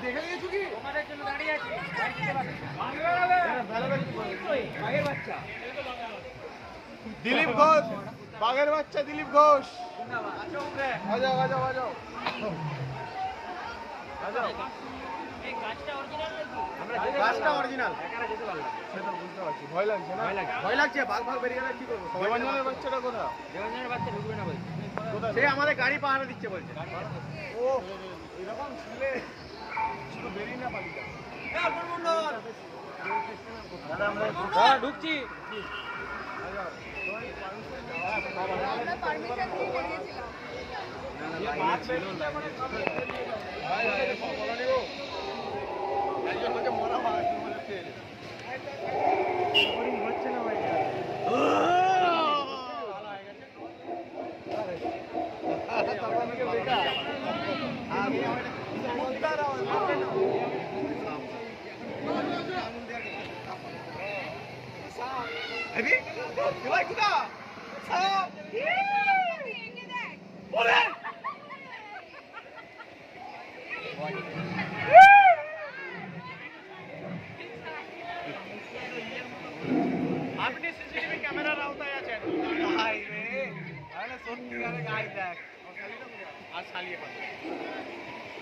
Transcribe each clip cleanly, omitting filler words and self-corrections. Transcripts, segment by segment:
দেখে নিয়েছো কি? তোমাদের জন্য দাঁড়িয়ে আছি। দিলীপ ঘোষ, বাঘের বাচ্চা দিলীপ ঘোষ। বাজাও বাজাও বাজাও। গাছটা অরিজিনাল। সেটা বুঝতে পারছি। ভয় লাগছে না? ভয় লাগছে। বাঘ ভাগ বেরিয়ে গেলে কি করবো? দেবাঞ্জনের বাচ্চাটা কোথায়? দেবাঞ্জনের বাচ্চা ঢুকবে না বলছে। সে আমাদের গাড়ি পাহারা দিচ্ছে বলছে। ও এরকম ছেলে শুধু বেরিয়ে না পালিয়ে যায়। দাদা ঢুকছি। আপনি সিসিটিভি ক্যামেরার আওতায় আছেন। ভাই রে আরে সত্যিকারে গাই দেখ আর চালিয়ে পাবে।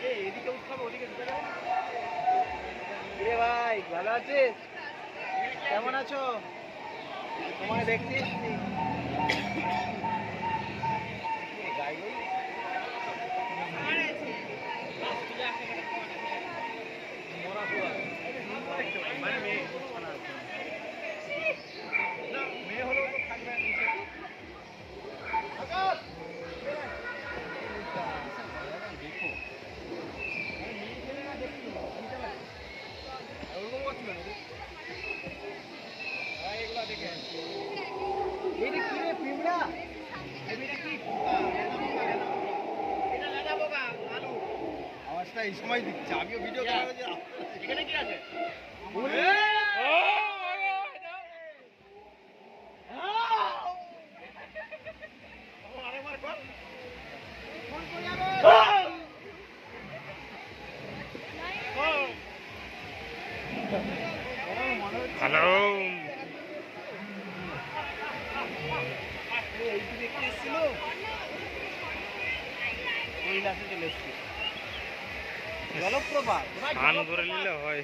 এই এদিকে উঠবে ওদিকে ঢুকে যাবে। রে ভাই ভালো আছিস? কেমন আছো? তোমায় দেখছি। গাই গই মোরা পুরা মানে মেয়ে মেয়ে হলেও তো থাকবে নিচে। আকাশ দেখো মেয়ে ছেলে না দেখছি ওরকম করছিল না এগুলা দেখে এইটা কি রে পিঁপড়া? এটা কি এটা লাদা বোকা আলু আওয়াজটা এই সময় দিচ্ছে। আমিও ভিডিও করা হয়েছে। এখানে কি আছে? হ্যালো জলপ্রপাত স্নান করে নিলে হয়।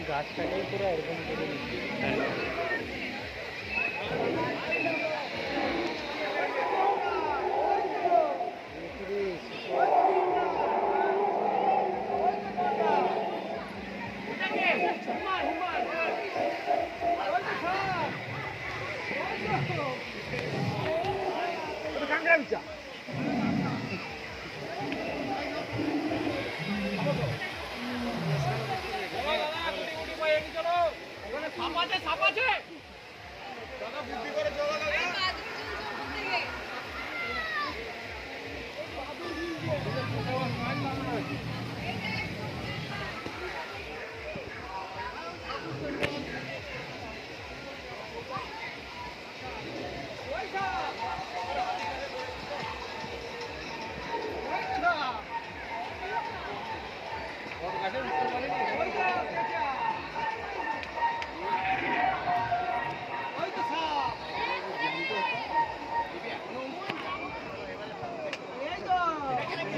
গাছটাকেই পুরো এরকম করে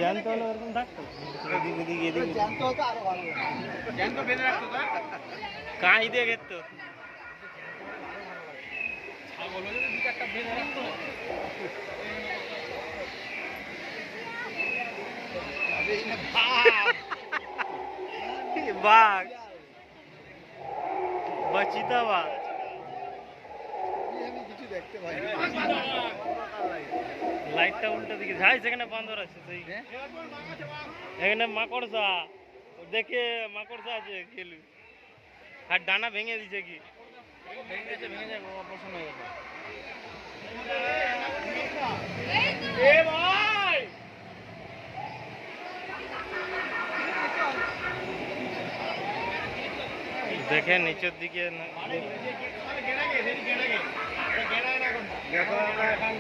জ্যান্ত হলে ওরকম থাকতো। জ্যান্ত হতো আরো ভালো। জ্যান্ত বেঁধে রাখতো তো কাঁই দিয়ে গেতো। ছাগল হলে দু চারটা বেঁধে রাখতো। বাঘ বা চিতাবাঘ দেখতে পাই লাইটটা উল্টো দিকে যাই, সেখানে বান্দর আছে তুই এখানে মাকড়সা দেখে, মাকড়সা আছে খেলু আর ডানা ভেঙে দিছে কি ভেঙে যাবে অপারেশন হয়ে যাবে। দেখে নিচের দিকে দেখো আমরা এখন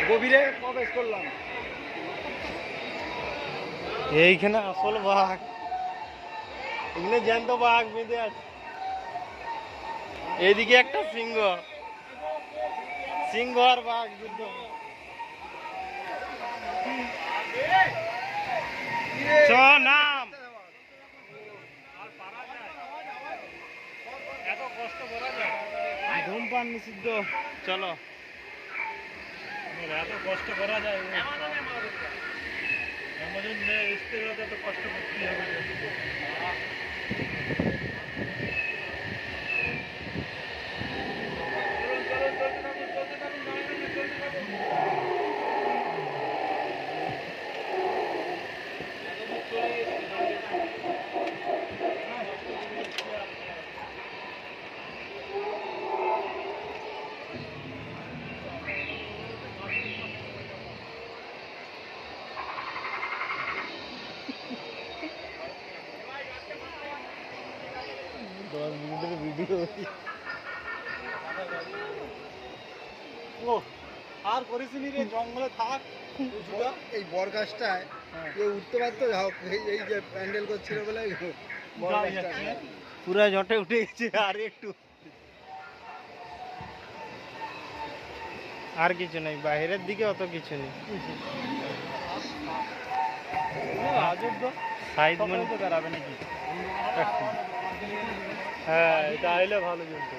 গভীরে প্রবেশ করলাম। এইখানে আসল বাঘ, এখানে জ্যান্ত বাঘ বেঁধে আছে। এইদিকে একটা সিংহ, সিংহ আর বাঘ যুদ্ধ। চ নাম এত কষ্ট করা যায়, ধূমপান নিষিদ্ধ। চলো, এত কষ্ট করা যায়, আমাদের স্ত্রীরা তো কষ্ট করতে হবে। ও আর করিসনি রে, জঙ্গলে থাক। এই বর গাছটায় কেউ উঠতে পারতো, এই যে প্যান্ডেল করছিল বলে পুরা জটে উঠে গেছে। আর একটু, আর কিছু নেই, বাইরের দিকে অত কিছু নেই। সাইড মানে বেড়াবে নাকি? হ্যাঁ, এটা আইলে ভালো চলতো।